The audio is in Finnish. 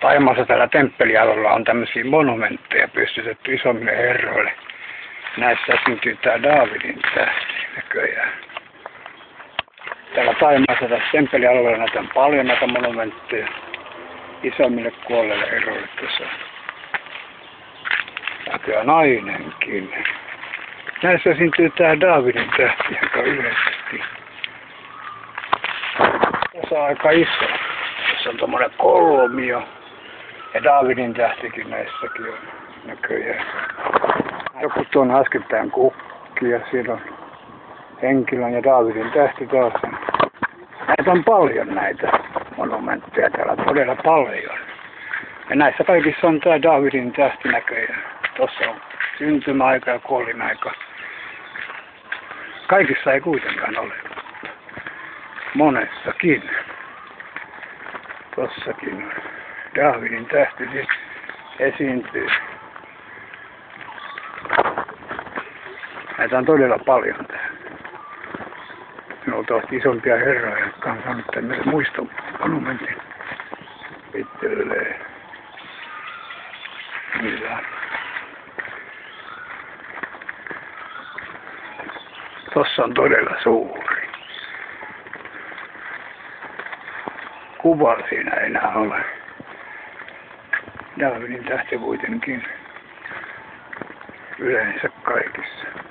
Thaimaassa täällä temppelialueella on tämmöisiä monumentteja pystytetty isommille herroille. Näissä syntyy tää Daavidin tähti näköjään. Täällä Thaimaassa tässä temppelialueella näitä on paljon näitä monumentteja isommille kuolleille herroille tuossa. Näköjään nainenkin. Näissä syntyy tää Daavidin tähti aika yleisesti. Tässä on aika iso. Tässä on tommonen kolmio. Ja Daavidin tähtikin näissäkin on näköjään. Joku tuon äskettäin kukki ja siellä on Henkilön ja Daavidin tähti taas. Näitä on paljon näitä monumentteja täällä, todella paljon. Ja näissä kaikissa on tää Daavidin tähti näköjään. Tossa on syntymäaika ja kuolinaika. Kaikissa ei kuitenkaan ole. Monessakin. Tossakin Daavidin tähti esiintyy. Näitä on todella paljon täällä. Luultavasti isompia herroja, jotka on saanut tämmöisen muistomonumentin itselleen. Millään. Tossa on todella suuri. Kuva siinä ei enää ole. Daavidin tähti kuitenkin yleensä kaikissa.